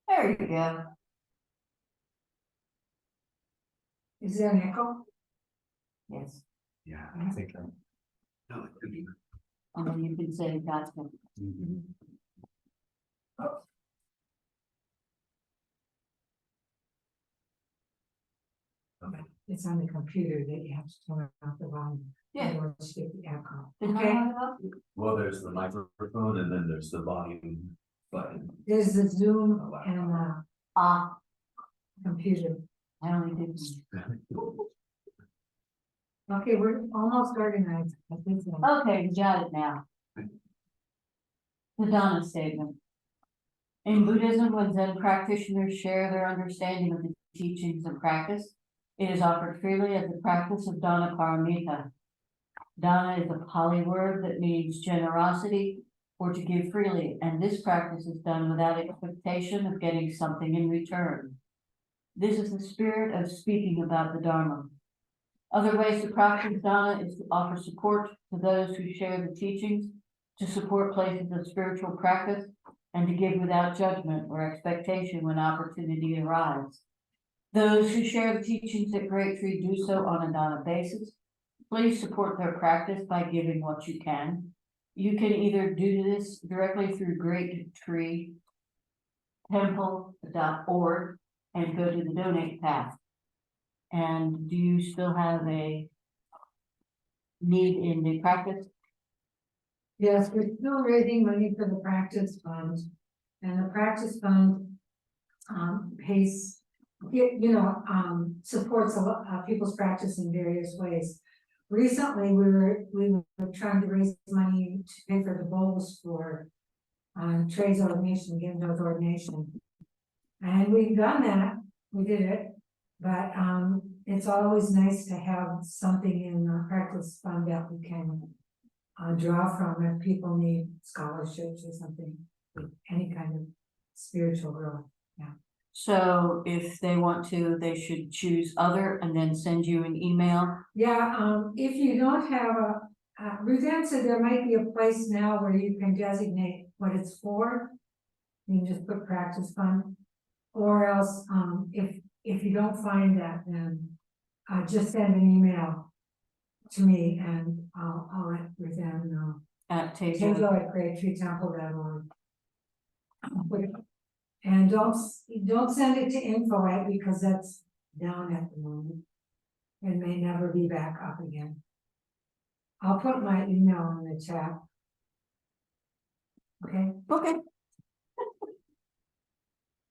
There you go. Is there an echo? Yes. Yeah, I think that. No, it could be. And then you can say gotcha. It's on the computer that you have to turn off the volume. Yeah. Otherwise you get the echo. Did Okay. Well, there's the microphone and then there's the volume button. There's the Zoom and computer. I only did. Okay, we're almost organized. I think so. Okay, we got it now. The Donna statement. In Buddhism, when Zen practitioners share their understanding of the teachings and practice, it is offered freely as the practice of Dana Paramita. Dana is a Pali word that means generosity or to give freely, and this practice is done without expectation of getting something in return. This is the spirit of speaking about the Dharma. Other ways to practice Dana is to offer support to those who share the teachings, to support places of spiritual practice, and to give without judgment or expectation when opportunity arrives. Those who share the teachings at Great Tree do so on a Dana basis. Please support their practice by giving what you can. You can either do this directly through Great Tree Temple.org and go to the donate path. And do you still have a need in the practice? Yes, we're still raising money for the practice fund. And the practice fund pays, supports a lot people's practice in various ways. Recently, we were trying to raise money to pay for the bowls for Trey's ordination, Gendo's ordination. And we've done that, we did it, but it's always nice to have something in the practice fund that we can draw from if people need scholarships or something, any kind of spiritual growth. Yeah. So if they want to, they should choose other and then send you an email. Yeah, if you don't have Ruth Ann said there might be a place now where you can designate what it's for. You can just put practice fund, or else if you don't find that, then just send an email to me and I'll let Ruth Ann know. At Teijo. Teijo at GreatTreeTemple.org. And don't send it to info because that's down at the moment. It may never be back up again. I'll put my email in the chat. Okay. Okay.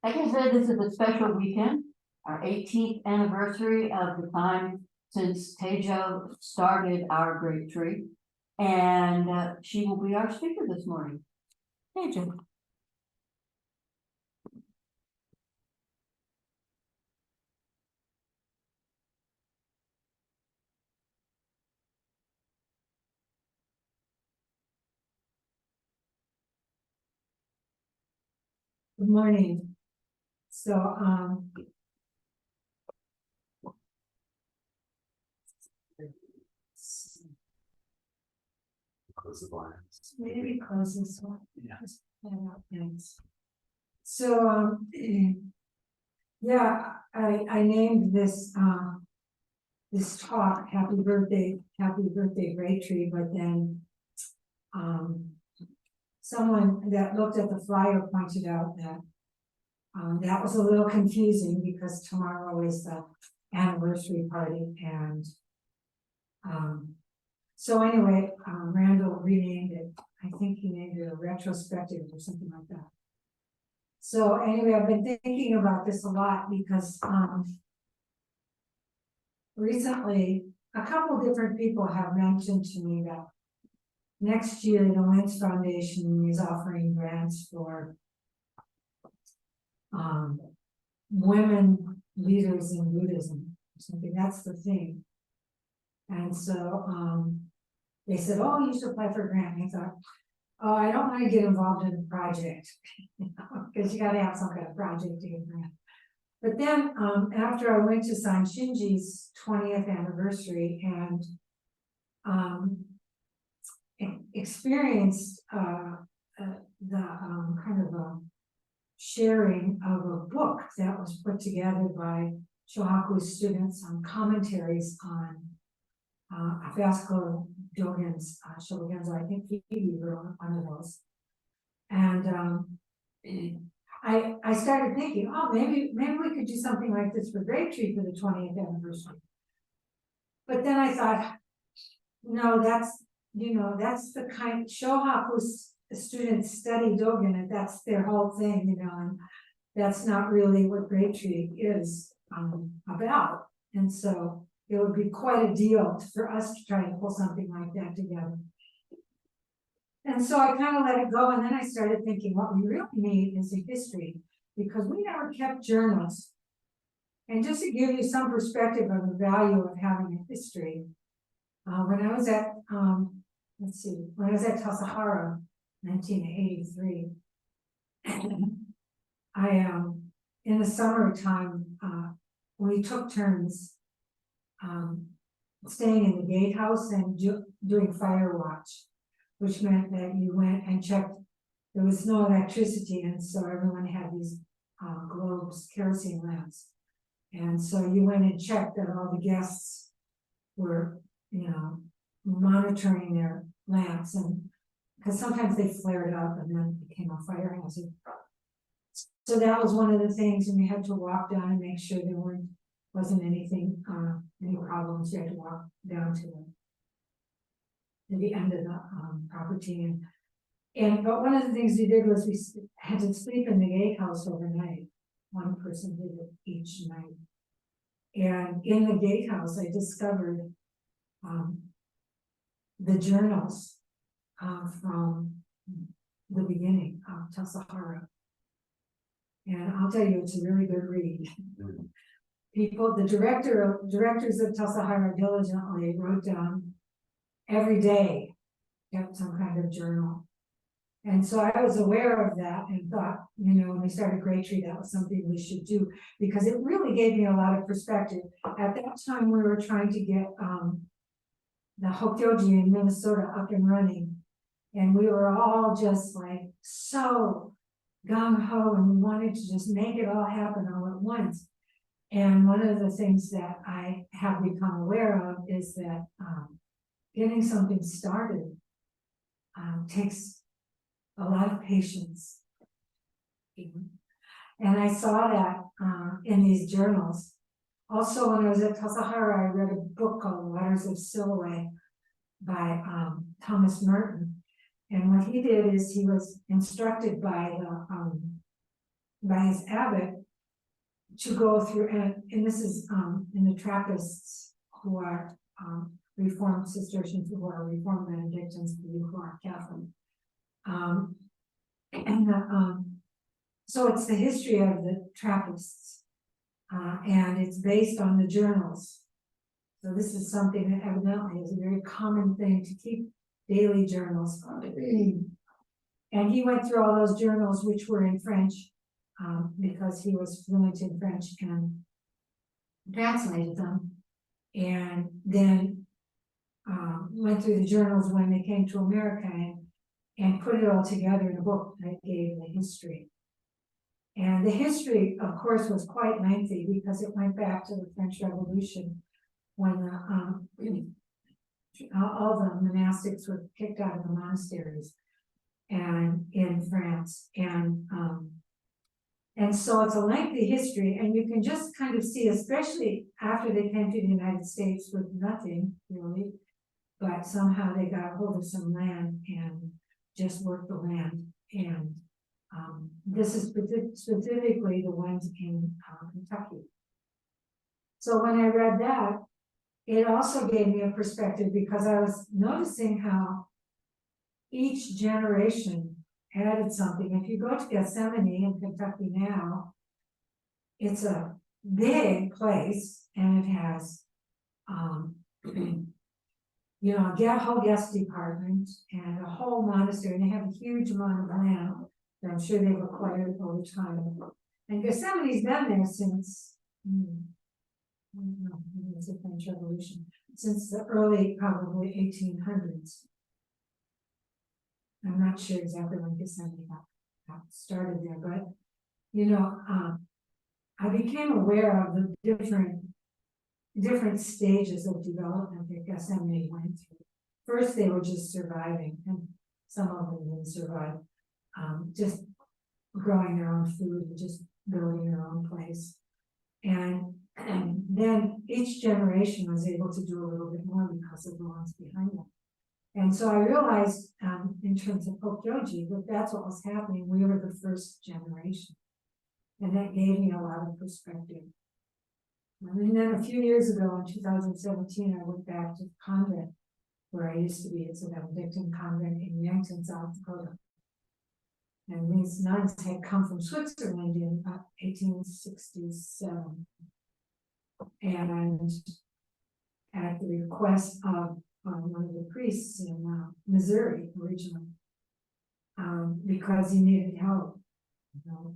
Like I said, this is a special weekend, our 18th anniversary of the time since Teijo started our Great Tree. And she will be our speaker this morning. Teijo. Good morning. So Close the blinds. maybe close this one. Yeah. Thanks. So yeah, I named this this talk Happy Birthday Great Tree, but then someone that looked at the flyer pointed out that that was a little confusing because tomorrow is the anniversary party, and so anyway, Randall renamed it. I think he named it a retrospective or something like that. So anyway, I've been thinking about this a lot because recently a couple different people have mentioned to me that next year the Lance Foundation is offering grants for women leaders in Buddhism or something. That's the thing. And so they said, oh, you should apply for a grant. And I thought, oh, I don't want to get involved in a project because you got to have some kind of project to get a grant. But then after I went to San Shinji's 20th anniversary and experienced the kind of sharing of a book that was put together by Shohaku students on commentaries on Vasco Dogan's Shobogenzo. I think he wrote one of those. And I started thinking, oh, maybe we could do something like this for Grapetree for the 20th anniversary. But then I thought, no, that's the kind, Shohaku's students study Dogen, and that's their whole thing, and that's not really what Grapetree is about. And so it would be quite a deal for us to try to pull something like that together. And so I kind of let it go, and then I started thinking what we really need is a history, because we never kept journals. And just to give you some perspective of the value of having a history, when I was at, when I was at Tassajara, 1983, in the summertime, we took turns staying in the gatehouse and doing fire watch, which meant that you went and checked. There was no electricity, and so everyone had these globes, kerosene lamps. And so you went and checked that all the guests were, monitoring their lamps, and because sometimes they flared up and then became a fire hazard. So that was one of the things, and you had to walk down and make sure there wasn't anything, any problems. You had to walk down to the end of the property, but one of the things we did was we had to sleep in the gatehouse overnight. One person did it each night, and in the gatehouse I discovered the journals from the beginning of Tassajara. And I'll tell you, it's a really good read. The directors of Tassajara diligently wrote down every day, kept some kind of journal. And so I was aware of that and thought, when we started Grapetree, that was something we should do, because it really gave me a lot of perspective. At that time, we were trying to get the Hokyoji in Minnesota up and running. And we were all just like so gung-ho, and we wanted to just make it all happen all at once. And one of the things that I have become aware of is that getting something started takes a lot of patience. And I saw that in these journals. Also, when I was at Tassajara, I read a book called Waters of Siloé by Thomas Merton. And what he did is he was instructed by his abbot to go through, and this is in the Trappists, who are Reformed Cistercians, who are Reformed Benedictines, who are Catholic. So it's the history of the Trappists, and it's based on the journals. So this is something that evidently is a very common thing to keep daily journals. And he went through all those journals, which were in French, because he was fluent in French, and translated them, and then went through the journals when they came to America, and put it all together in a book that gave the history. And the history, of course, was quite lengthy, because it went back to the French Revolution, when all the monastics were kicked out of the monasteries and in France. And so it's a lengthy history, and you can just kind of see, especially after they came to the United States with nothing really, but somehow they got hold of some land and just worked the land. And this is specifically the ones in Kentucky. So when I read that, it also gave me a perspective, because I was noticing how each generation added something. If you go to Gethsemane in Kentucky now, it's a big place, and it has, a whole guest department and a whole monastery, and they have a huge amount of land that I'm sure they've acquired over time. And Gethsemane's been there since, it's the French Revolution, since the early, probably 1800s. I'm not sure exactly when Gethsemane got started there, but you know, I became aware of the different stages of development that Gethsemane went through. First, they were just surviving, and some of them didn't survive, just growing their own food and just building their own place. And then each generation was able to do a little bit more because of the ones behind them. And so I realized, in terms of Pokyoji, that that's what was happening. We were the first generation. And that gave me a lot of perspective. And then a few years ago, in 2017, I went back to the convent where I used to be. It's a Benedictine convent in Yankton, South Dakota. And these nuns had come from Switzerland in 1867. And at the request of one of the priests in Missouri originally, because he needed help,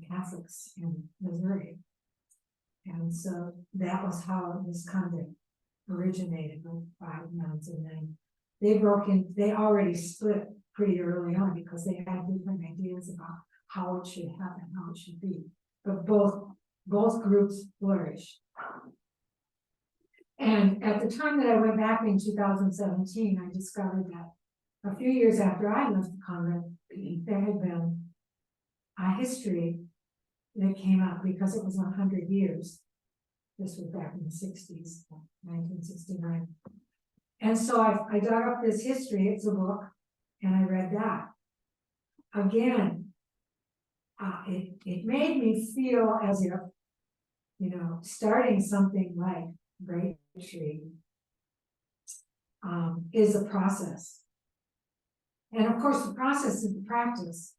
Catholics in Missouri. And so that was how this convent originated with 5 nuns, and then they already split pretty early on because they had different ideas about how it should happen, how it should be. But both groups flourished. And at the time that I went back in 2017, I discovered that a few years after I left the convent, there had been a history that came up because it was 100 years. This was back in the 60s, 1969. And so I dug up this history, it's a book, and I read that. Again, it made me feel as if, starting something like Great Tree is a process. And of course, the process is the practice.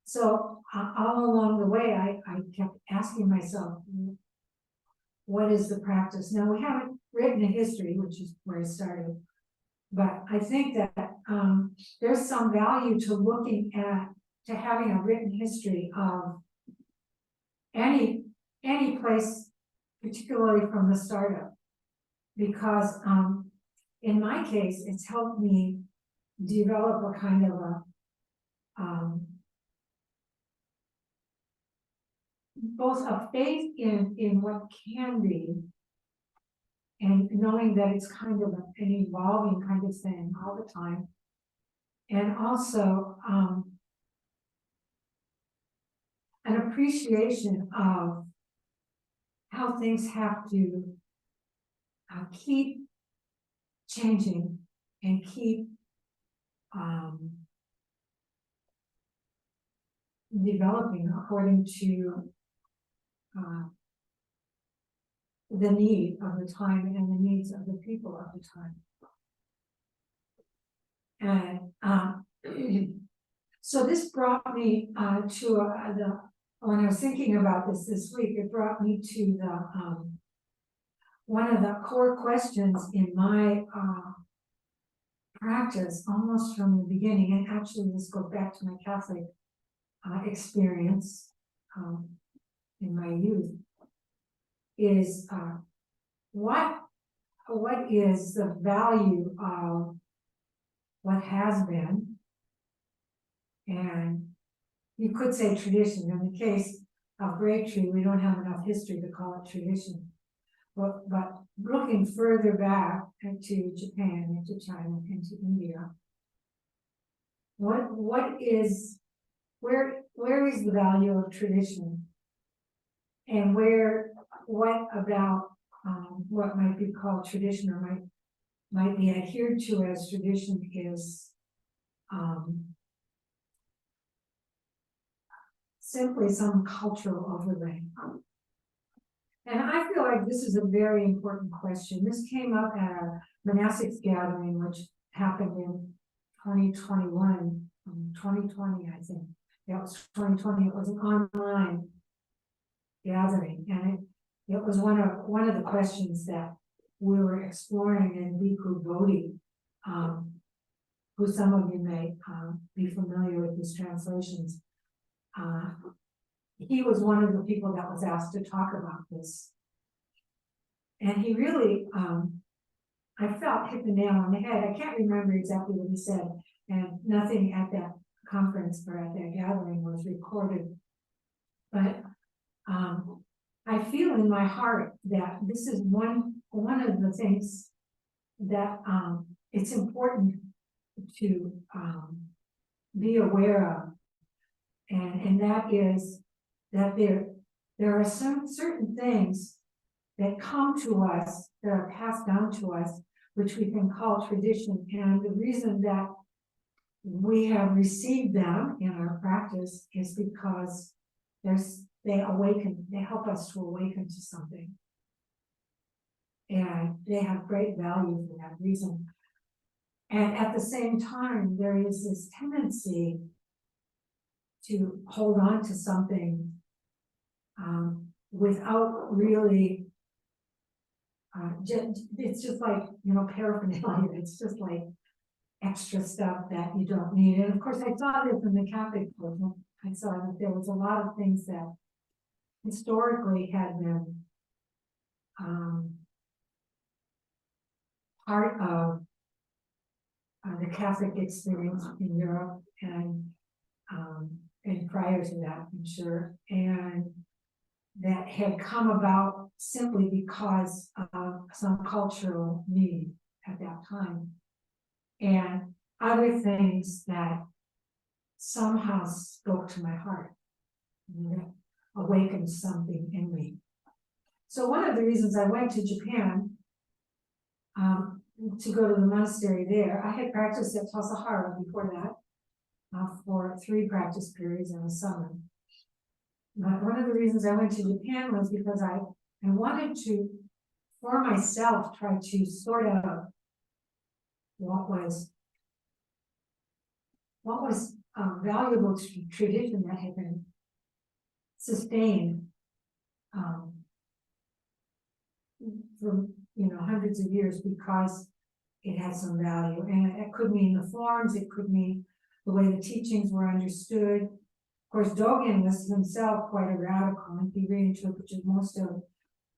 So all along the way, I kept asking myself, what is the practice? Now, we haven't written a history, which is where I started, but I think that there's some value to having a written history of any place, particularly from the startup, because in my case, it's helped me develop a kind of a both a faith in what can be, and knowing that it's kind of an evolving kind of thing all the time, and also an appreciation of how things have to keep changing and keep developing according to the need of the time and the needs of the people of the time. And so this brought me to when I was thinking about this week, it brought me to the one of the core questions in my practice almost from the beginning, and actually this goes back to my Catholic experience in my youth, is what is the value of what has been, and you could say tradition. In the case of Great Tree, we don't have enough history to call it tradition. But looking further back to Japan, into China, into India, where is the value of tradition, and what about what might be called tradition or might be adhered to as tradition is simply some cultural overlay. And I feel like this is a very important question. This came up at a monastics gathering, which happened in 2021, 2020, I think. Yeah, it was 2020. It was an online gathering, and it was one of the questions that we were exploring. And Bhikkhu Bodhi, who some of you may be familiar with his translations, he was one of the people that was asked to talk about this. And he really, I felt, hit the nail on the head. I can't remember exactly what he said, and nothing at that conference or at that gathering was recorded. But, I feel in my heart that this is one of the things that, it's important to, be aware of. And that is that there are some certain things that come to us, that are passed down to us, which we can call tradition. And the reason that we have received them in our practice is because they help us to awaken to something. And they have great value for that reason. And at the same time, there is this tendency to hold on to something without really, it's just like, paraphernalia. It's just like extra stuff that you don't need. And of course, I saw this in the Catholic book. I saw that there was a lot of things that historically had been part of the Catholic experience in Europe and prior to that, I'm sure, and that had come about simply because of some cultural need at that time, and other things that somehow spoke to my heart, that awakened something in me. So one of the reasons I went to Japan to go to the monastery there, I had practiced at Tassajara before that for 3 practice periods in the summer. But one of the reasons I went to Japan was because I wanted to, for myself, try to sort out what was valuable to tradition that had been sustained for hundreds of years, because it had some value. And it could mean the forms, it could mean the way the teachings were understood. Of course, Dogen was himself quite a radical, and he reinterpreted most of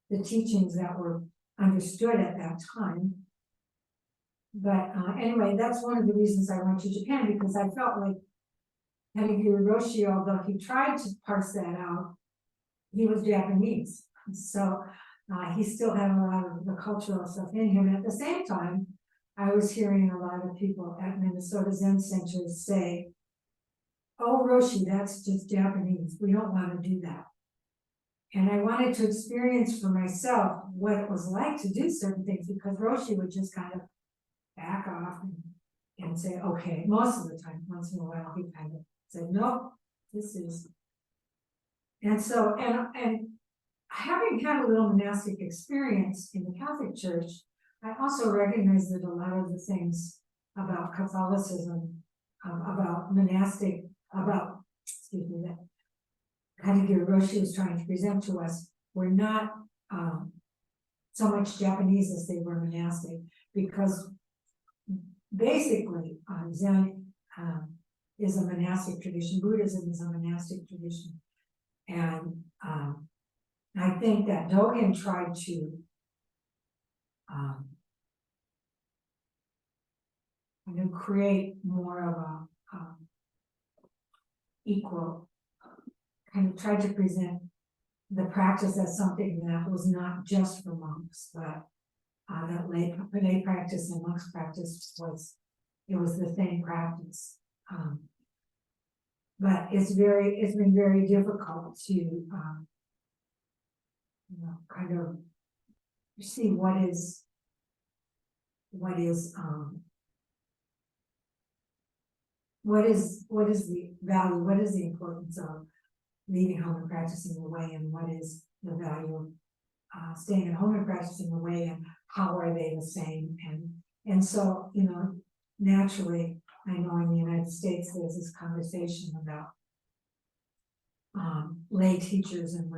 the teachings that were understood at that time. But anyway, that's one of the reasons I went to Japan, because I felt like Hidegiri Roshi, although he tried to parse that out, he was Japanese. So he still had a lot of the cultural stuff in him. And at the same time, I was hearing a lot of people at Minnesota Zen centers say, "Oh, Roshi, that's just Japanese. We don't want to do that." And I wanted to experience for myself what it was like to do certain things, because Roshi would just kind of back off and say, okay, most of the time. Once in a while, he kind of said, "No, this is." And so, and having had a little monastic experience in the Catholic Church, I also recognize that a lot of the things about Catholicism, about that Hidegiri Roshi was trying to present to us, were not so much Japanese as they were monastic, because basically Zen is a monastic tradition, Buddhism is a monastic tradition, and I think that Dogen tried to create more of a equal, kind of tried to present the practice as something that was not just for monks, but that lay practice and monks practice was the same practice. But it's been very difficult to kind of see what is the value, what is the importance of leaving home and practicing the way, and what is the value of staying at home and practicing the way, and how are they the same? And so, naturally, I know in the United States there's this conversation about lay teachers and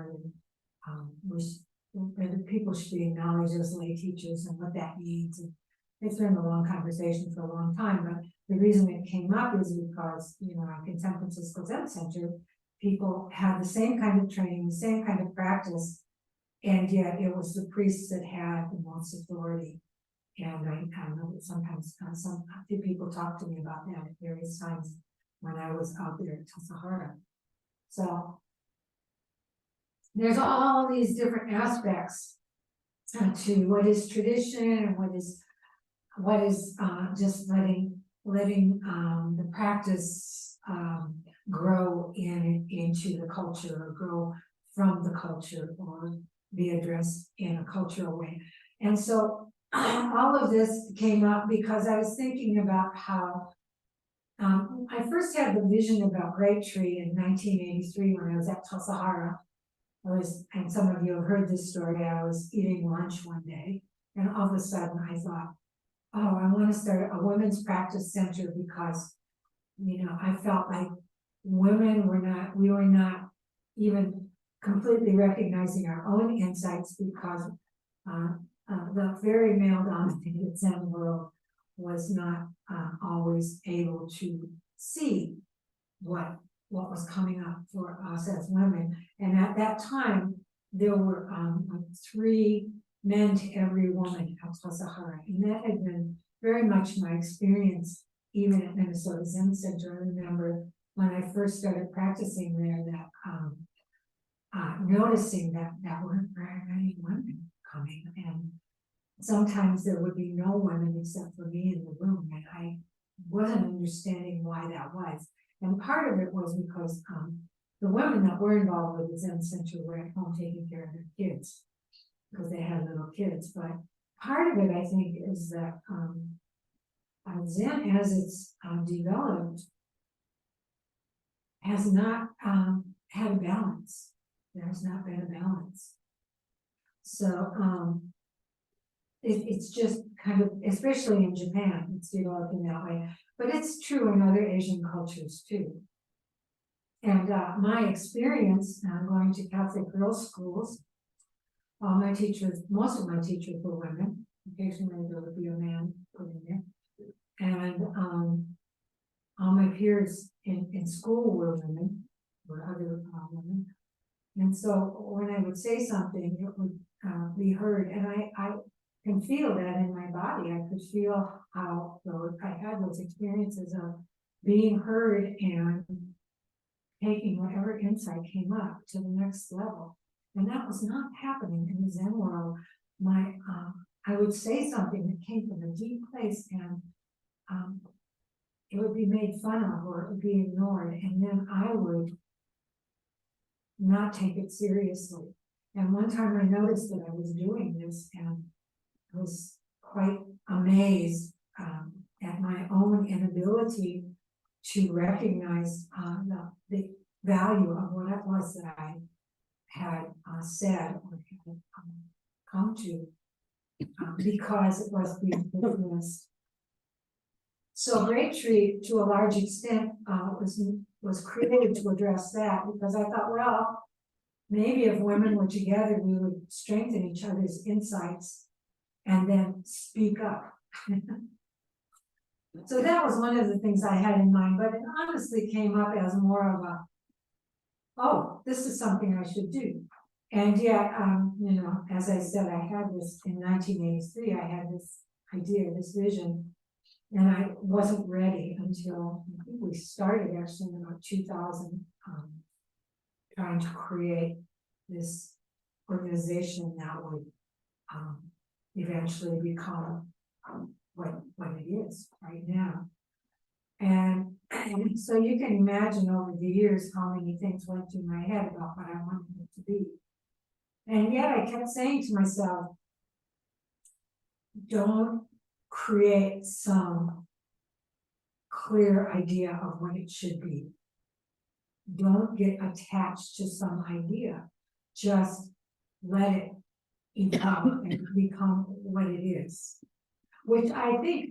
whether people should be acknowledged as lay teachers and what that means. And it's been a long conversation for a long time, but the reason it came up is because, in San Francisco Zen Center, people had the same kind of training, the same kind of practice, and yet it was the priests that had the most authority. And I know that sometimes a few people talk to me about that at various times when I was out there at Tassajara. So there's all these different aspects to what is tradition and what is just letting the practice grow into the culture, or grow from the culture, or be addressed in a cultural way. And so all of this came up because I was thinking about how I first had the vision about Grape Tree in 1983 when I was at Sahara. And some of you have heard this story, I was eating lunch one day, and all of a sudden I thought, oh, I want to start a women's practice center because, I felt like we were not even completely recognizing our own insights because the very male-dominated Zen world was not always able to see what was coming up for us as women. And at that time, there were 3 men to every woman at Sahara. And that had been very much my experience, even at Minnesota Zen Center. I remember when I first started practicing there that noticing that weren't very many women coming. And sometimes there would be no women except for me in the room. And I wasn't understanding why that was. And part of it was because the women that were involved with the Zen Center were at home taking care of their kids because they had little kids. But part of it, I think, is that Zen, as it's developed, has not had a balance. There has not been a balance. So it's just kind of, especially in Japan, it's developing that way. But it's true in other Asian cultures too. And my experience going to Catholic girls' schools, most of my teachers were women. Occasionally there would be a man put in there. And all my peers in school were women, or other women. And so when I would say something, it would be heard. And I can feel that in my body. I could feel how I had those experiences of being heard and taking whatever insight came up to the next level. And that was not happening in the Zen world. I would say something that came from a deep place, and it would be made fun of, or it would be ignored, and then I would not take it seriously. And one time I noticed that I was doing this, and was quite amazed at my own inability to recognize the value of what it was that I had said or had come to, because it was being witnessed. So Grape Tree, to a large extent, was created to address that, because I thought, well, maybe if women were together, we would strengthen each other's insights and then speak up. So that was one of the things I had in mind, but it honestly came up as more of a, oh, this is something I should do. And yet, as I said, I had this in 1983, I had this idea, this vision, and I wasn't ready until I think we started actually in about 2000, trying to create this organization that would eventually become what it is right now. And so you can imagine over the years how many things went through my head about what I wanted it to be. And yet I kept saying to myself, don't create some clear idea of what it should be. Don't get attached to some idea. Just let it evolve and become what it is. Which I think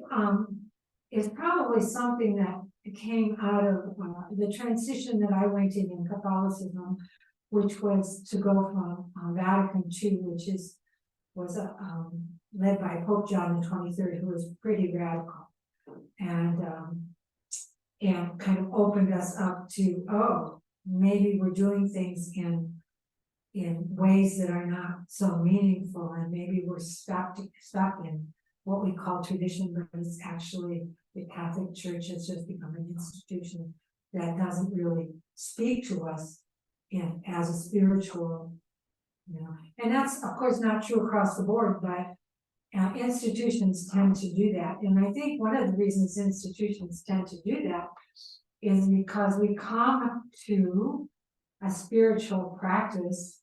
is probably something that came out of the transition that I went in Catholicism, which was to go from Vatican II, which was led by Pope John the 23rd, who was pretty radical, and kind of opened us up to, oh, maybe we're doing things in ways that are not so meaningful, and maybe we're stuck in what we call tradition, but it's actually the Catholic Church has just become an institution that doesn't really speak to us as a spiritual You know, and that's of course not true across the board, but institutions tend to do that. And I think one of the reasons institutions tend to do that is because we come to a spiritual practice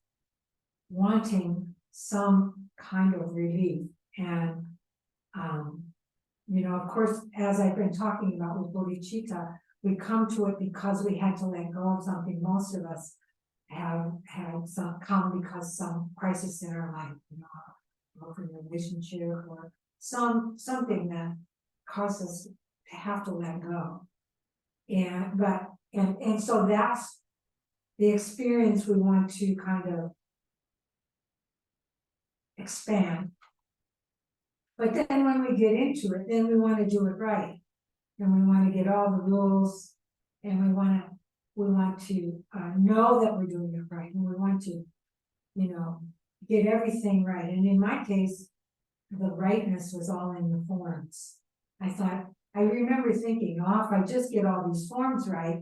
wanting some kind of relief. And, you know, of course, as I've been talking about with bodhicitta, we come to it because we had to let go of something. Most of us have had some come because some crisis in our life, you know, broken relationship or something that caused us to have to let go. And so that's the experience we want to kind of expand. But then when we get into it, then we want to do it right. And we want to get all the rules, and we want to know that we're doing it right, and we want to, you know, get everything right. And in my case, the rightness was all in the forms. I remember thinking, oh, if I just get all these forms right,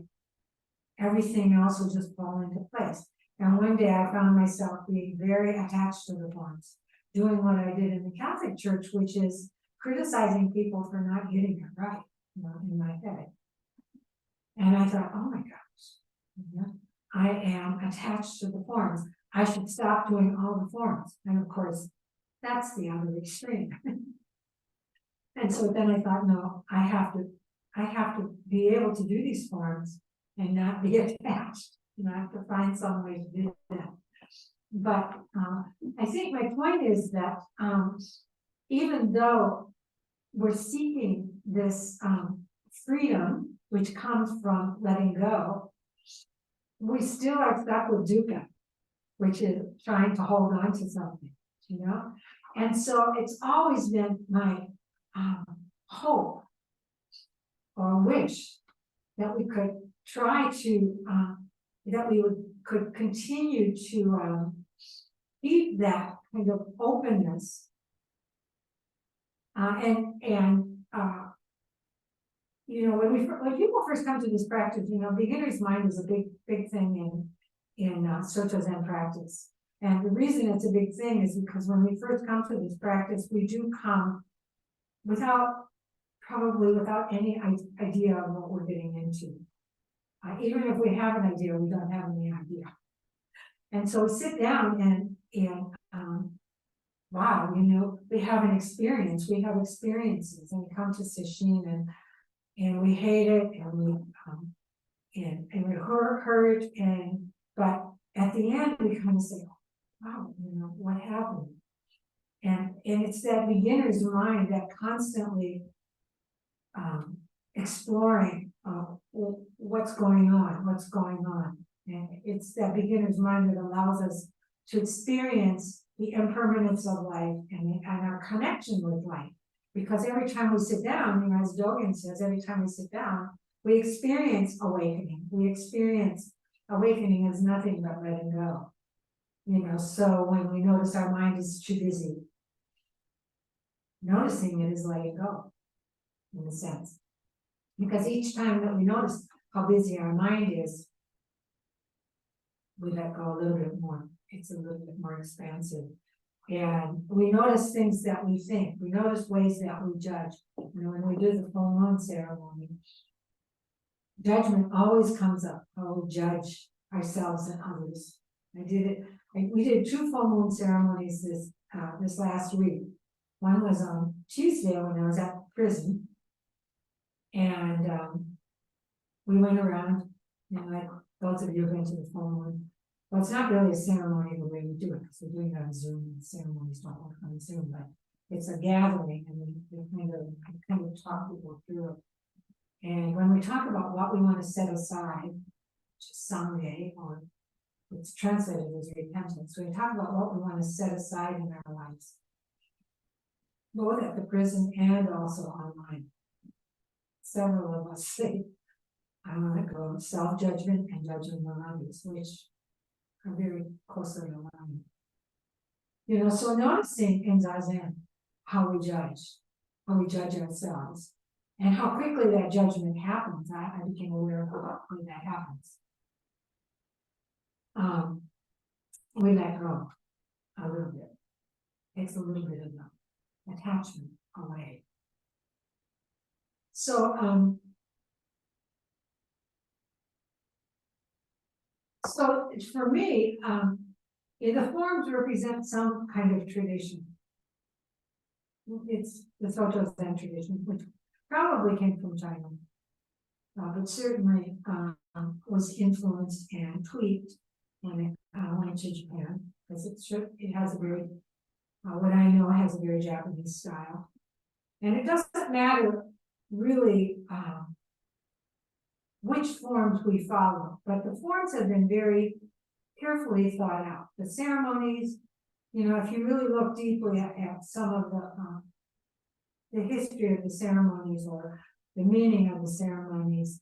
everything else will just fall into place. And one day I found myself being very attached to the forms, doing what I did in the Catholic Church, which is criticizing people for not getting it right, you know, in my head. And I thought, oh my gosh, I am attached to the forms. I should stop doing all the forms. And of course, that's the other extreme. And so then I thought, no, I have to be able to do these forms and not be attached. You know, I have to find some way to do that. But I think my point is that even though we're seeking this freedom, which comes from letting go, we still are stuck with dukkha, which is trying to hold on to something, you know? And so it's always been my hope or wish that we could try to, that we could continue to keep that kind of openness. You know, when people first come to this practice, you know, beginner's mind is a big thing in Soto Zen practice. And the reason it's a big thing is because when we first come to this practice, we do come probably without any idea of what we're getting into. Even if we have an idea, we don't have any idea. And so we sit down and wow, you know, we have an experience, we have experiences, and we come to Sesshin and we hate it, and we hurt, but at the end we kind of say, wow, you know, what happened? And it's that beginner's mind that constantly exploring what's going on. And it's that beginner's mind that allows us to experience the impermanence of life and our connection with life. Because every time we sit down, you know, as Dogen says, every time we sit down, we experience awakening. We experience awakening as nothing but letting go. You know, so when we notice our mind is too busy, noticing it is letting go, in a sense. Because each time that we notice how busy our mind is, we let go a little bit more. It's a little bit more expansive. And we notice things that we think. We notice ways that we judge. You know, when we do the full moon ceremony, judgment always comes up. How we judge ourselves and others. We did 2 full moon ceremonies this last week. One was on Tuesday when I was at prison. And we went around, you know, like those of you who went to the full moon. Well, it's not really a ceremony the way we do it, because we're doing it on Zoom, and ceremonies don't work on Zoom, but it's a gathering, and we kind of talk people through it. And when we talk about what we want to set aside, which is Sangye, or it's translated as repentance, we talk about what we want to set aside in our lives, both at the prison and also online. Several of us say, I want to go self-judgment and judgment of others, which are very closely aligned. You know, so noticing in Zazen how we judge ourselves, and how quickly that judgment happens. I became aware of how quickly that happens. We let go. a little bit. Takes a little bit of the attachment away. So, so for me, the forms represent some kind of tradition. It's the Soto Zen tradition, which probably came from China, but certainly was influenced and tweaked when it went to Japan, because it has a very, what I know has a very Japanese style. And it doesn't matter really which forms we follow, but the forms have been very carefully thought out. The ceremonies, you know, if you really look deeply at some of the history of the ceremonies or the meaning of the ceremonies,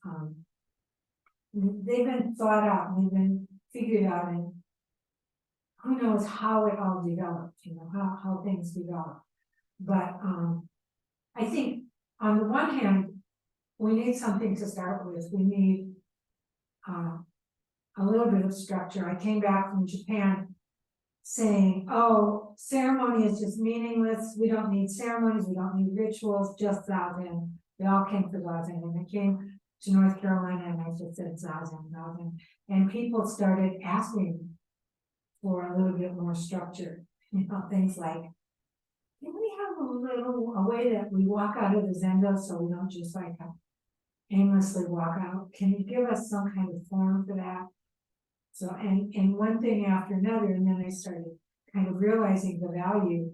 they've been thought out and they've been figured out, and who knows how it all developed, you know, how things develop. But I think on the one hand, we need something to start with. We need a little bit of structure. I came back from Japan saying, oh, ceremony is just meaningless. We don't need ceremonies. We don't need rituals, just Zazen. They all came for Zazen. And I came to North Carolina and I just said Zazen, Zazen. And people started asking for a little bit more structure. You know, things like, can we have a way that we walk out of the Zendo so we don't just like aimlessly walk out? Can you give us some kind of form for that? So, and one thing after another, and then I started kind of realizing the value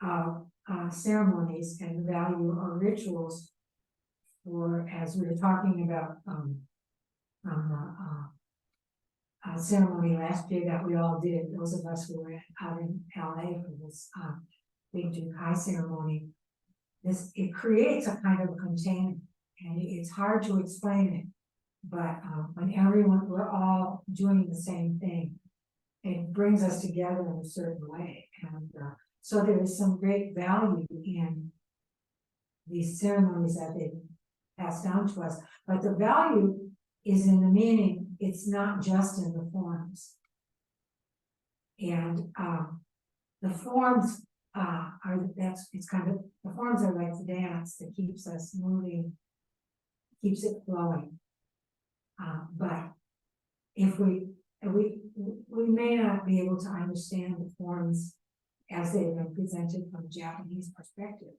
of ceremonies and the value of rituals for, as we were talking about ceremony last year that we all did, those of us who were out in LA for this big Jukai ceremony. It creates a kind of a container, and it's hard to explain it. But when we're all doing the same thing, it brings us together in a certain way. And so there is some great value in these ceremonies that they pass down to us. But the value is in the meaning, it's not just in the forms. And the forms the forms are like the dance that keeps us moving, keeps it flowing. But if we may not be able to understand the forms as they've been presented from a Japanese perspective.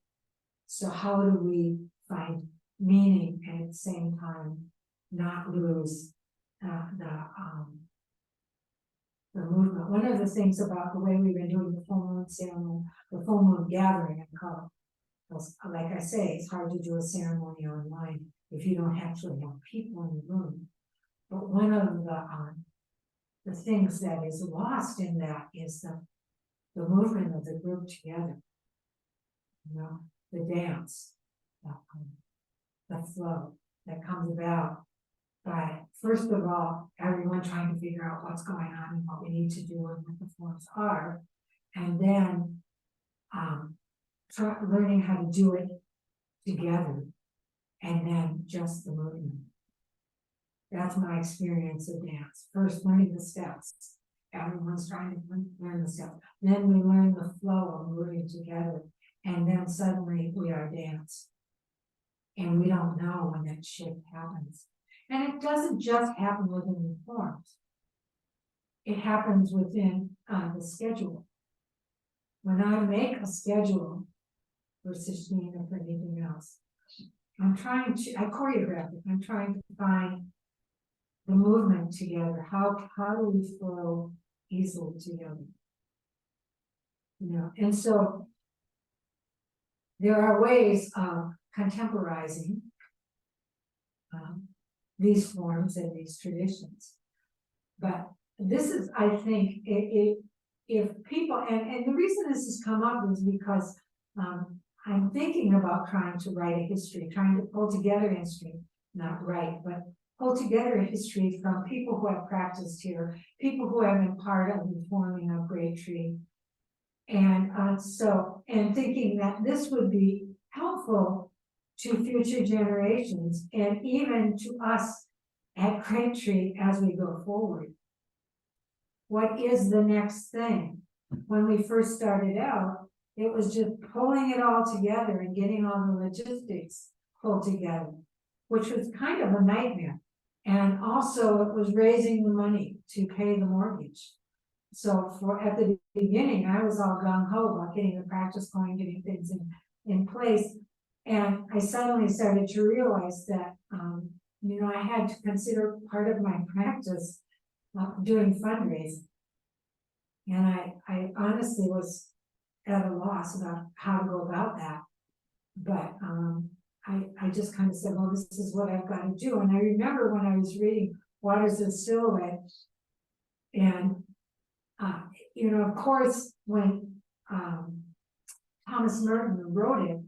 So how do we find meaning and at the same time not lose the movement? One of the things about the way we've been doing the full moon ceremony, the full moon gathering, I call it, like I say, it's hard to do a ceremony online if you don't actually have people in the room. But one of the things that is lost in that is the movement of the group together. You know, the dance, the flow that comes about by, first of all, everyone trying to figure out what's going on and what we need to do and what the forms are, and then learning how to do it together, and then just the movement. That's my experience of dance. First, learning the steps. Everyone's trying to learn the steps. Then we learn the flow of moving together. And then suddenly we are dance. And we don't know when that shift happens. And it doesn't just happen within the forms. It happens within the schedule. When I make a schedule for Sishteen or for anything else, I choreograph it. I'm trying to find the movement together. How do we flow easily together? You know, and so there are ways of contemporizing these forms and these traditions. But this is, I think, if people, and the reason this has come up is because I'm thinking about trying to write a history, trying to pull together history, not write, but pull together a history from people who have practiced here, people who have been part of the forming of Great Tree. And and thinking that this would be helpful to future generations and even to us at Great Tree as we go forward. What is the next thing? when we first started out, it was just pulling it all together and getting all the logistics pulled together, which was kind of a nightmare. And also it was raising the money to pay the mortgage. So at the beginning, I was all gung ho about getting the practice going, getting things in place. And I suddenly started to realize that, I had to consider part of my practice doing fundraising. And I honestly was at a loss about how to go about that. But I just kind of said, well, this is what I've got to do. And I remember when I was reading Waters of Silhouette, and of course, when Thomas Merton wrote it,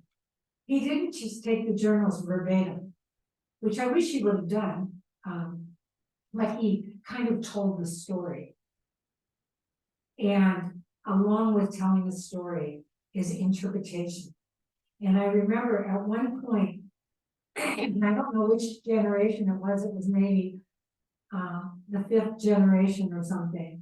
he didn't just take the journals verbatim, which I wish he would have done, but he kind of told the story. And along with telling the story is interpretation. And I remember at one point, and I don't know which generation it was maybe the 5th generation or something.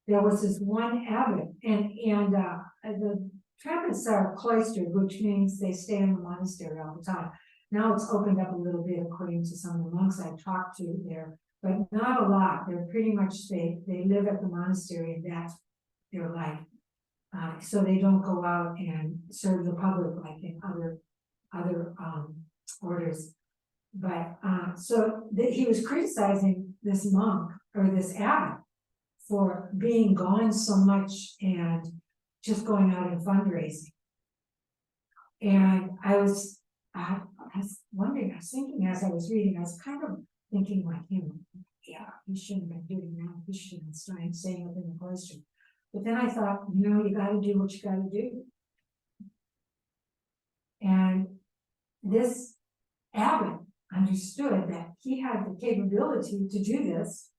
There was this one abbot, and the Trappist are cloistered, which means they stay in the monastery all the time. Now it's opened up a little bit according to some of the monks I talked to there, but not a lot. They're pretty much, they live at the monastery, and that's their life. So they don't go out and serve the public like in other orders. But he was criticizing this monk or this abbot for being gone so much and just going out and fundraising. And I was wondering, I was thinking as I was reading, I was kind of thinking like him, yeah, he shouldn't have been doing that. He shouldn't have been staying up in the cloister. But then I thought, you got to do what you got to do. And this abbot understood that he had the capability to do this,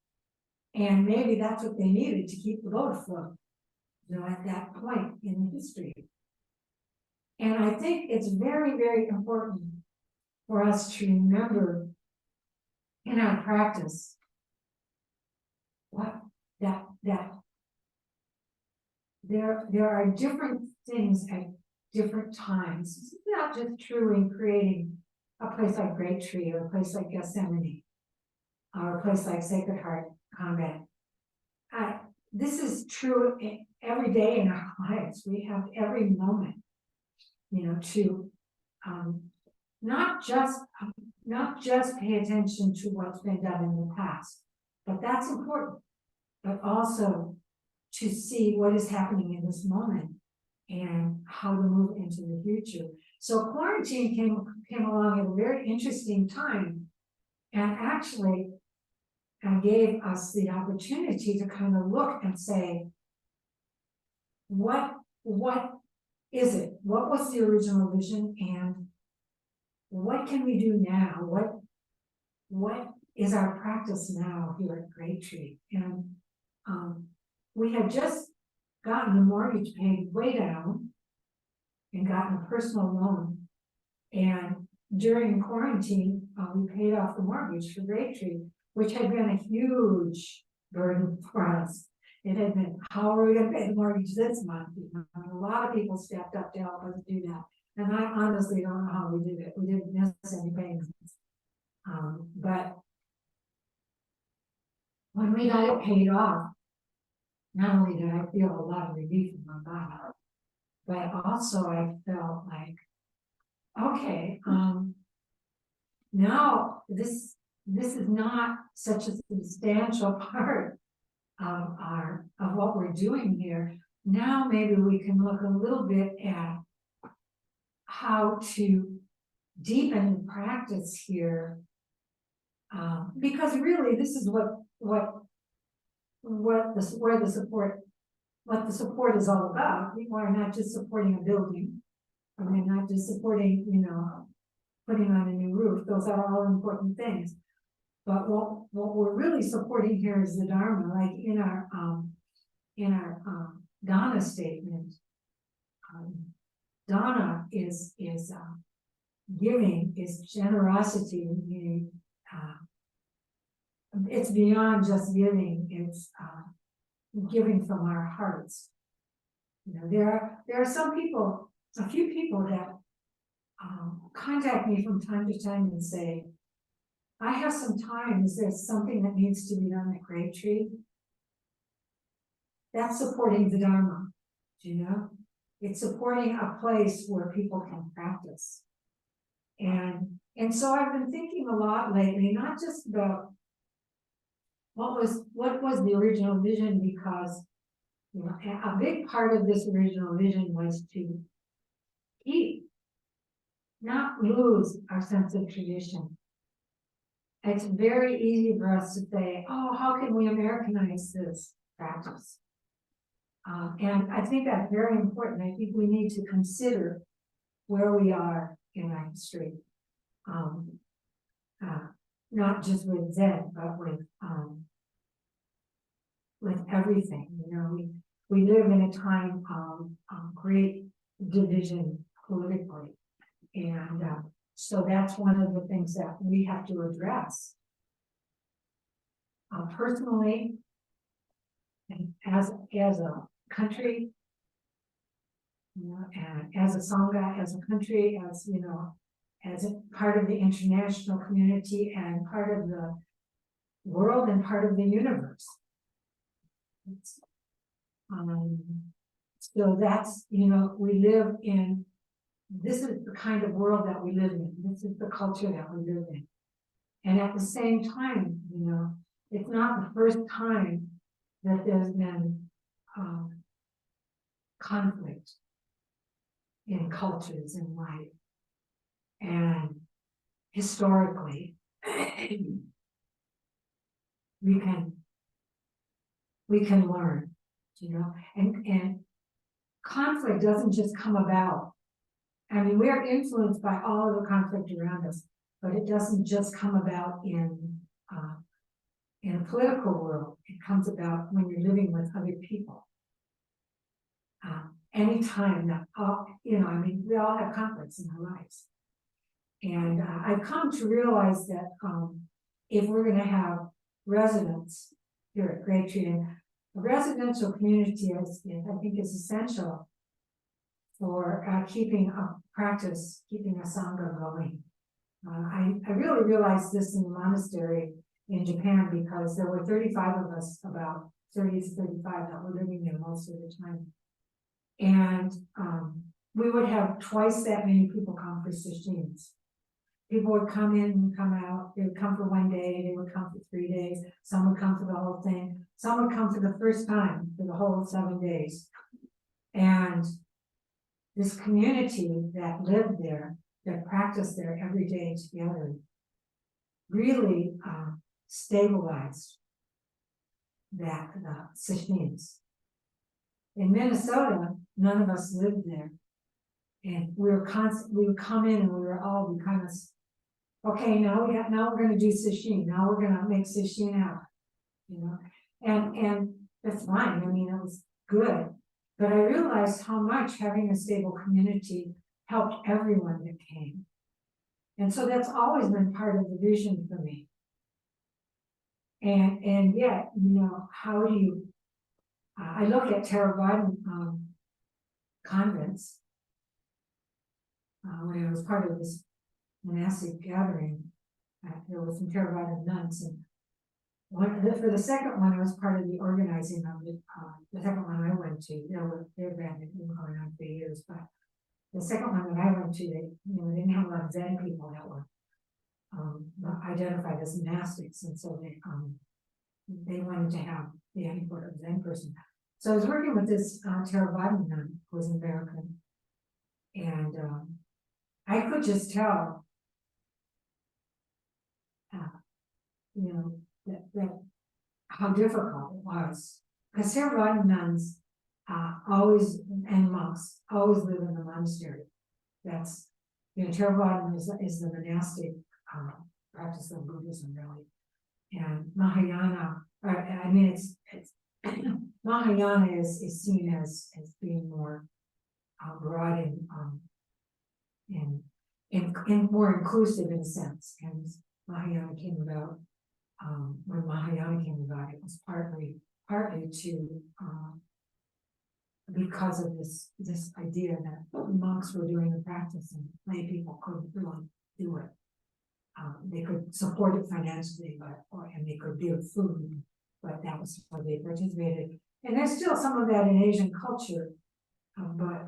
and maybe that's what they needed to keep the boat afloat, at that point in history. And I think it's very, very important for us to remember in our practice that there are different things at different times. It's not just true in creating a place like Great Tree or a place like Gethsemane or a place like Sacred Heart Convent. This is true every day in our lives. We have every moment, to not just pay attention to what's been done in the past, but that's important, but also to see what is happening in this moment and how to move into the future. So quarantine came along at a very interesting time, and actually gave us the opportunity to kind of look and say, what is it? What was the original vision, and what can we do now? What is our practice now here at Great Tree? And we had just gotten the mortgage paid way down and gotten a personal loan. And during quarantine, we paid off the mortgage for Great Tree, which had been a huge burden for us. It had been, how are we going to pay the mortgage this month? A lot of people stepped up to help us do that. And I honestly don't know how we did it. We didn't miss any payments. But when we got it paid off, not only did I feel a lot of relief in my body, but also I felt like, okay, now this is not such a substantial part of what we're doing here. Now maybe we can look a little bit at how to deepen the practice here, because really this is what the support is all about. We are not just supporting a building, I mean, not just supporting, putting on a new roof. Those are all important things. But what we're really supporting here is the Dharma. Like in our Dana statement, Dana is giving, is generosity, meaning it's beyond just giving. It's giving from our hearts. You know, there are some people, a few people that contact me from time to time and say, I have some time, is there something that needs to be done at Great Tree? That's supporting the Dharma, you know? It's supporting a place where people can practice. And so I've been thinking a lot lately, not just about what was the original vision, because you know, a big part of this original vision was to keep, not lose our sense of tradition. It's very easy for us to say, oh, how can we Americanize this practice? And I think that's very important. I think we need to consider where we are in our history. Not just with Zen, but with everything. You know, we live in a time of great division politically. And so that's one of the things that we have to address. Personally, and as a country, you know, and as a Sangha, as a country, as you know, as a part of the international community and part of the world and part of the universe. So that's, you know, we live in, this is the kind of world that we live in. This is the culture that we live in. And at the same time, you know, it's not the first time that there's been conflict in cultures in life. And historically, we can learn, you know, and conflict doesn't just come about. I mean, we're influenced by all of the conflict around us, but it doesn't just come about in a political world. It comes about when you're living with other people. Anytime that, you know, I mean, we all have conflicts in our lives. And I've come to realize that if we're going to have residents here at Great Tree, and a residential community, I think, is essential for keeping a practice, keeping a Sangha going. I really realized this in the monastery in Japan, because there were 35 of us, about 30 to 35, that were living there most of the time. And we would have twice that many people come for sessions. People would come in and come out. They would come for one day, they would come for 3 days, some would come for the whole thing, some would come for the first time for the whole 7 days. And this community that lived there, that practiced there every day together, really stabilized the sessions. In Minnesota, none of us lived there. And we would come in and we would all be kind of, okay, now we're going to do sesshin. Now we're going to make sesshin out, you know, and that's fine. I mean, it was good, but I realized how much having a stable community helped everyone that came. And so that's always been part of the vision for me. And yet, you know, how do you, I look at Theravada convents. When I was part of this monastic gathering, there were some Theravada nuns, and for the second one, I was part of the organizing of it. The second one I went to, their band had been going on for years, but the second one that I went to, they didn't have a lot of Zen people that were identified as monastics, and so they wanted to have the input of Zen person. So I was working with this Theravada nun who was American, and I could just tell, you know, that how difficult it was, because Theravada nuns always, and monks, always live in the monastery. That's, you know, Theravada is the monastic practice of Buddhism, really. And Mahayana, I mean, it's Mahayana is seen as being more broad and more inclusive in a sense. And Mahayana came about, when Mahayana came about, it was partly partly to, because of this idea that monks were doing the practice and lay people couldn't really do it. They could support it financially, and they could give food, but that was how they participated. And there's still some of that in Asian culture, but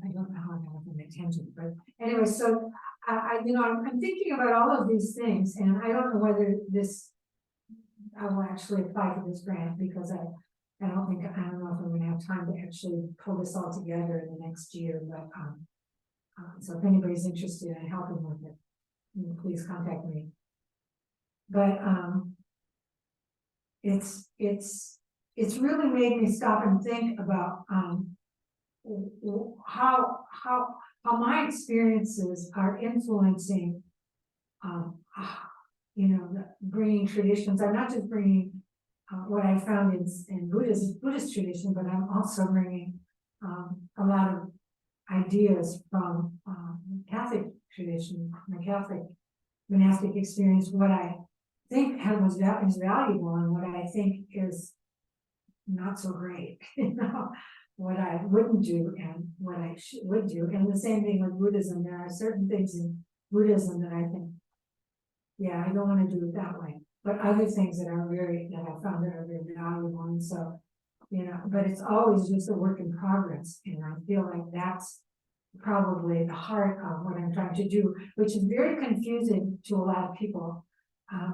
I don't know how I got an attention, but anyway, so I'm thinking about all of these things, and I don't know whether I will actually apply for this grant, because I don't know if I'm gonna have time to actually pull this all together in the next year, but so if anybody's interested in helping with it, please contact me. But it's really made me stop and think about how my experiences are influencing bringing traditions. I'm not just bringing what I found in Buddhist tradition, but I'm also bringing a lot of ideas from Catholic tradition, my Catholic monastic experience, what I think is valuable and what I think is not so great, what I wouldn't do and what I would do. And the same thing with Buddhism. There are certain things in Buddhism that I think, yeah, I don't want to do it that way. But other things that I found that are very valuable. And so, but it's always just a work in progress. And I feel like that's probably the heart of what I'm trying to do, which is very confusing to a lot of people,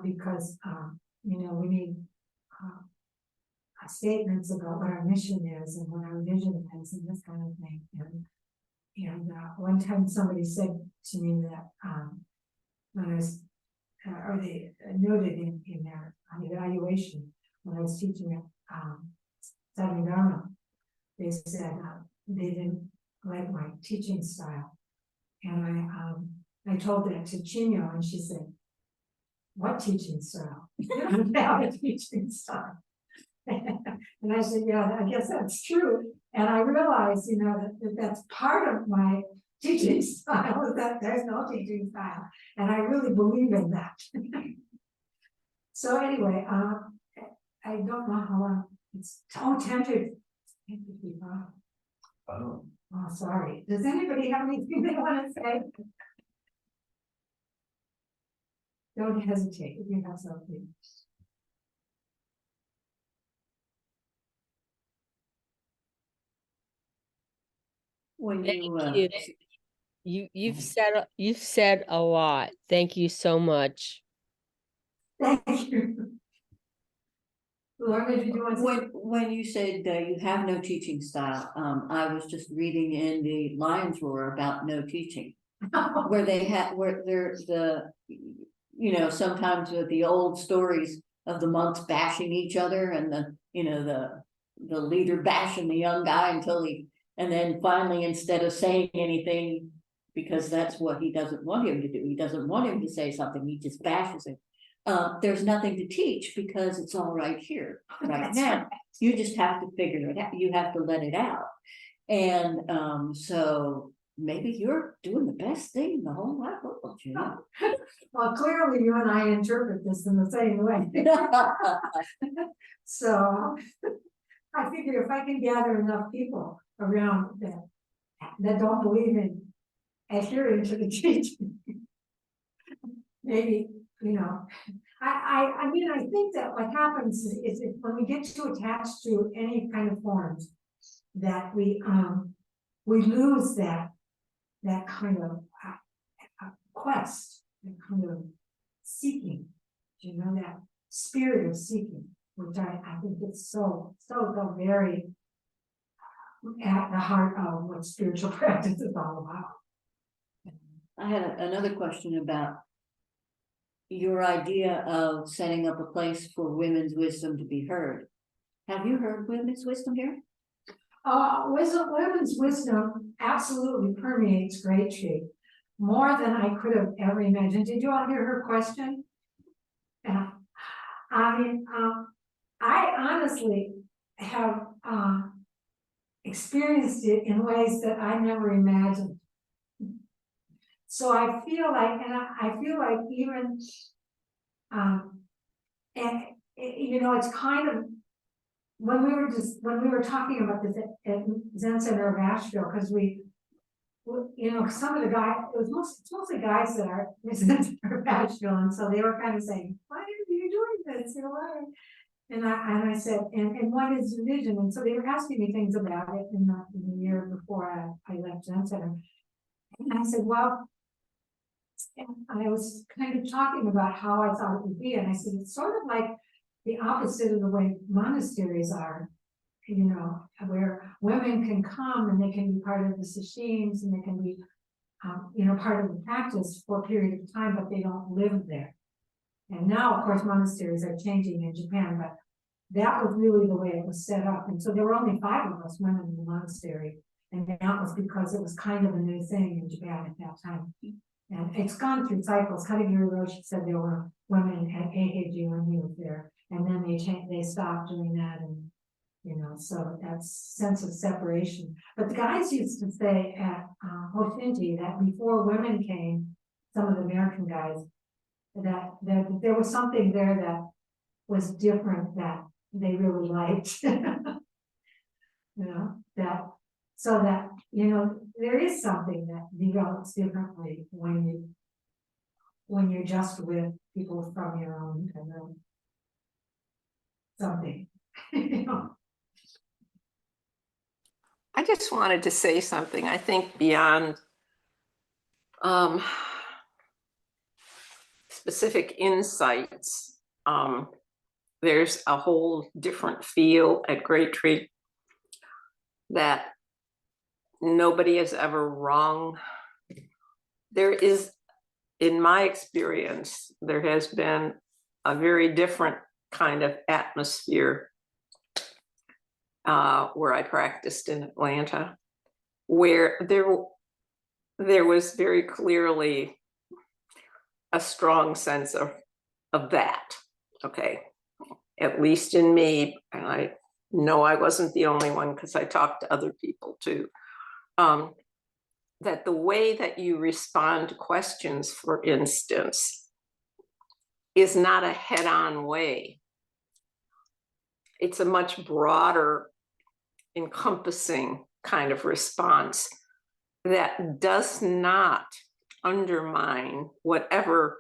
because, we need statements about what our mission is and what our vision is and this kind of thing. And one time somebody said to me that when I was, or they noted in their evaluation when I was teaching at Sadhana Dharma, they said they didn't like my teaching style. And I told that to Chinyo, and she said, "What teaching style? You don't have a teaching style." And I said, "Yeah, I guess that's true." And I realized, that that's part of my teaching style, is that there's no teaching style. And I really believe in that. So anyway, I don't know how long, it's 10:55. Oh. Oh, sorry. Does anybody have anything they want to say? Don't hesitate if you have something. When Thank you, you. You've said a lot. Thank you so much. Thank you. Laura, did you want to? when you said you have no teaching style, I was just reading in the Lion's Roar about no teaching, where there's sometimes with the old stories of the monks bashing each other and the leader bashing the young guy and then finally, instead of saying anything, because that's what he doesn't want him to do, he doesn't want him to say something, he just bashes him. There's nothing to teach because it's all right here, right now. You just have to figure it out. You have to let it out. And so maybe you're doing the best thing in the whole wide world, Well, clearly you and I interpret this in the same way. So I figure if I can gather enough people around that don't believe in adhering to the teaching, maybe, I think that what happens is when we get too attached to any kind of forms, that we lose that kind of quest, that kind of seeking, that spirit of seeking, which I think it's so very at the heart of what spiritual practice is all about. I had another question about your idea of setting up a place for women's wisdom to be heard. Have you heard women's wisdom here? Women's wisdom absolutely permeates Great Tree more than I could have ever imagined. Did you all hear her question? Yeah. I honestly have experienced it in ways that I never imagined. So I feel like, even And, you know, it's kind of, when we were talking about this at Zen Center of Asheville, because you know, some of the guys, it's mostly guys that are Zen Center of Asheville, and so they were kind of saying, why are you doing this, you know, why? And I said, and what is the vision? And so they were asking me things about it in the year before I left Zen Center. And I said, well, and I was kind of talking about how I thought it would be, and I said, it's sort of like the opposite of the way monasteries are, you know, where women can come and they can be part of the sessions and they can be, you know, part of the practice for a period of time, but they don't live there. And now, of course, monasteries are changing in Japan, but that was really the way it was set up. And so there were only 5 of us women in the monastery. And that was because it was kind of a new thing in Japan at that time. And it's gone through cycles. Kadagiri Roshi said there were women at Eiheiji when he was there. And then they stopped doing that. And, you know, so that's sense of separation. But the guys used to say at Hoshinji that before women came, some of the American guys, that there was something there that was different that they really liked. You know, that, so that, you know, there is something that develops differently when you're just with people from your own kind of something. You know? I just wanted to say something. I think beyond specific insights, there's a whole different feel at Great Tree that nobody is ever wrong. There is, in my experience, there has been a very different kind of atmosphere where I practiced in Atlanta, where there was very clearly a strong sense of that, okay, at least in me, and I know I wasn't the only one because I talked to other people too, that the way that you respond to questions, for instance, is not a head-on way. It's a much broader, encompassing kind of response that does not undermine whatever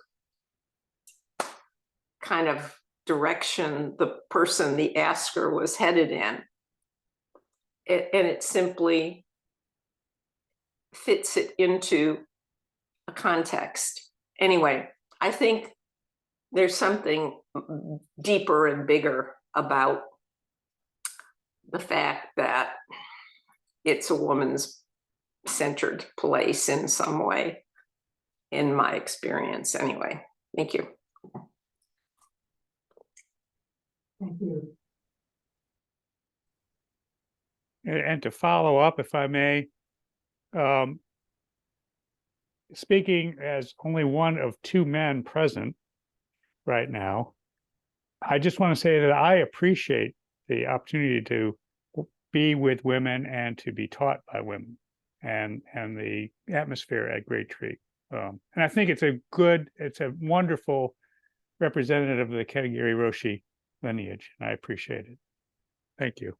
kind of direction the person, the asker, was headed in. And it simply fits it into a context. Anyway, I think there's something deeper and bigger about the fact that it's a woman's centered place in some way, in my experience anyway. Thank you. Thank you. And to follow up, if I may, speaking as only one of 2 men present right now, I just want to say that I appreciate the opportunity to be with women and to be taught by women, and the atmosphere at Great Tree. And I think it's a wonderful representative of the Kadagiri Roshi lineage, and I appreciate it. Thank you.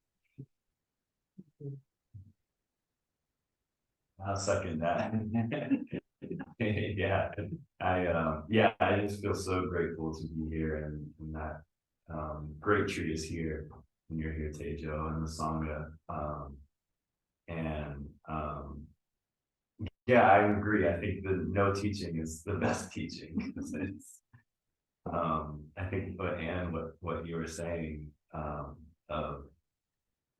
I'll second that. Yeah, I just feel so grateful to be here, and that Great Tree is here when you're here, Teijo, and the Sangha. Yeah, I agree. I think the no teaching is the best teaching. It's, I think what you were saying, of,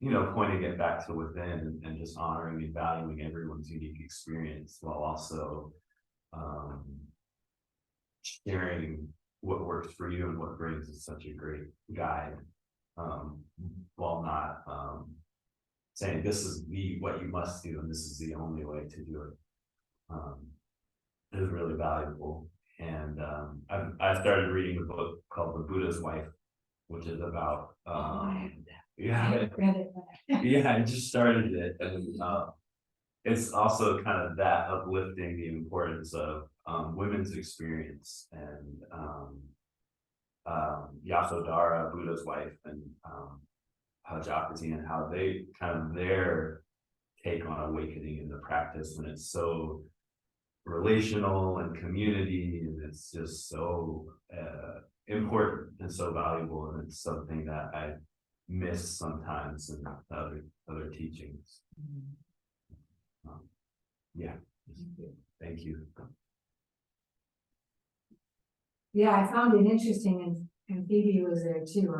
you know, pointing it back to within and just honoring and valuing everyone's unique experience, while also sharing what works for you and what brings is such a great guide, while not saying this is what you must do and this is the only way to do it. Is really valuable. And I started reading a book called The Buddha's Wife, which is about yeah, I just started it, and it's also kind of that uplifting the importance of women's experience, and Yasodhara, Buddha's wife, and Hajapati, and how they kind of their take on awakening in the practice when it's so relational and community, and it's just so important and so valuable, and it's something that I miss sometimes in other teachings. Yeah, thank you. Yeah, I found it interesting, and Phoebe was there too.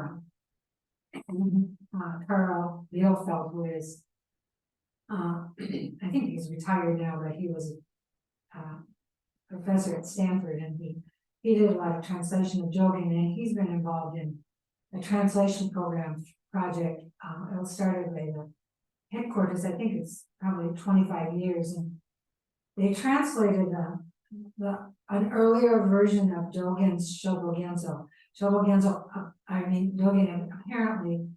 Carl Bielfeld, who is, I think he's retired now, but he was a professor at Stanford, and he did a lot of translation of Dogen, and he's been involved in a translation program project. It started by the headquarters, I think it's probably 25 years, and they translated an earlier version of Dogen's Shobogenzo. Shobogenzo, Dogen apparently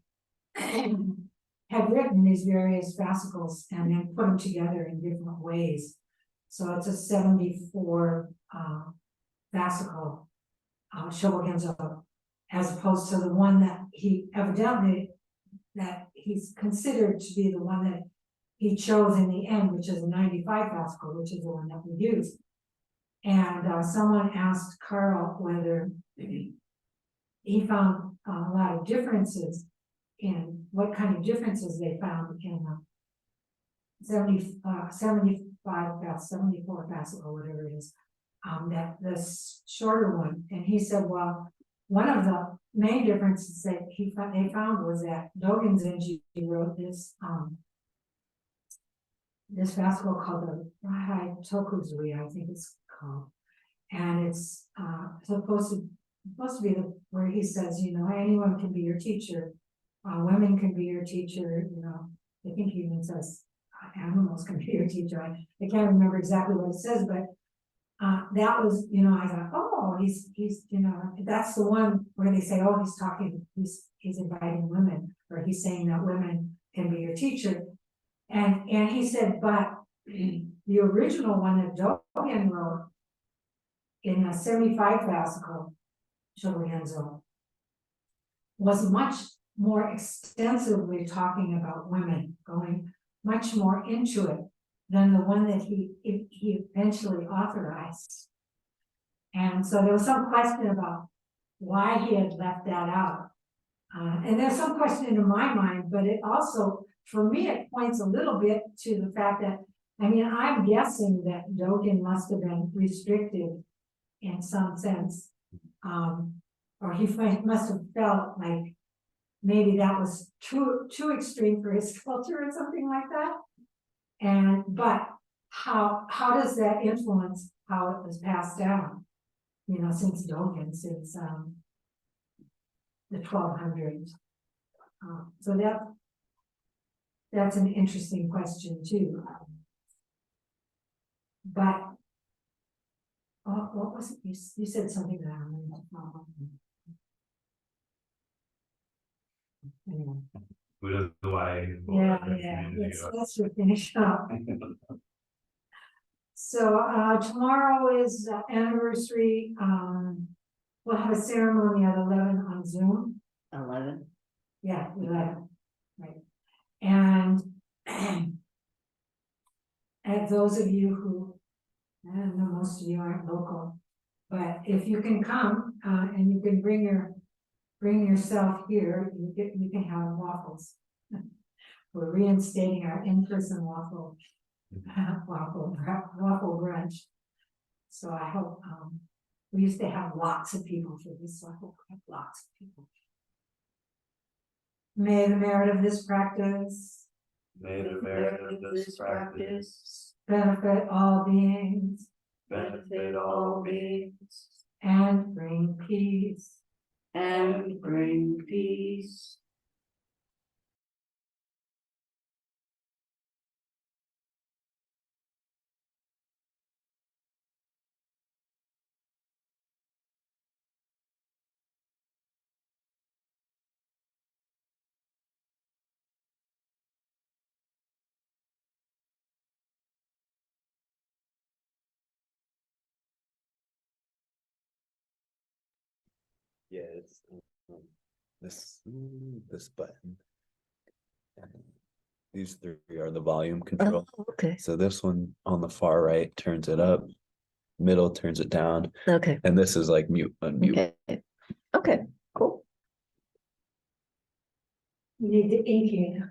had written these various fascicles and then put them together in different ways. So it's a 74 fascicle Shobogenzo, as opposed to the one that he evidently, that he's considered to be the one that he chose in the end, which is a 95 fascicle, which is the one that we use. And someone asked Carl whether he found a lot of differences in what kind of differences they found in 74 fascicle, whatever it is, that this shorter one. And he said, well, one of the main differences that they found was that Dogen Zenji wrote this fascicle called the Rahai Tokuzui, I think it's called. And it's supposed to be where he says, anyone can be your teacher. Women can be your teacher, I think he even says animals can be your teacher. I can't remember exactly what it says, but that was, I thought, oh, he's that's the one where they say, oh, he's inviting women, or he's saying that women can be your teacher. And he said, but the original one that Dogen wrote in a 75 fascicle Shobogenzo was much more extensively talking about women, going much more into it than the one that he eventually authorized. And so there was some question about why he had left that out. And there's some question in my mind, but it also, for me, it points a little bit to the fact that, I'm guessing that Dogen must have been restricted in some sense. Or he must have felt like maybe that was too extreme for his culture or something like that. But how does that influence how it was passed down? Since Dogen, since the 1200s. So that's an interesting question too. But what was it? You said something that I remember. Anyway. Buddha's wife. Yeah. Let's finish up. So tomorrow is anniversary. We'll have a ceremony at 11 on Zoom. 11. Yeah, 11. Right. And at those of you who, I don't know, most of you aren't local, but if you can come and you can bring yourself here, you can have waffles. We're reinstating our in-person waffle brunch. So I hope we used to have lots of people for this, so I hope we have lots of people. May the merit of this practice benefit all beings, and bring peace. Yeah, it's this button. And these three are the volume control. Okay, So this one on the far right turns it up, middle turns it down, okay, and this is like mute, unmute. okay, okay, cool. You need the inking.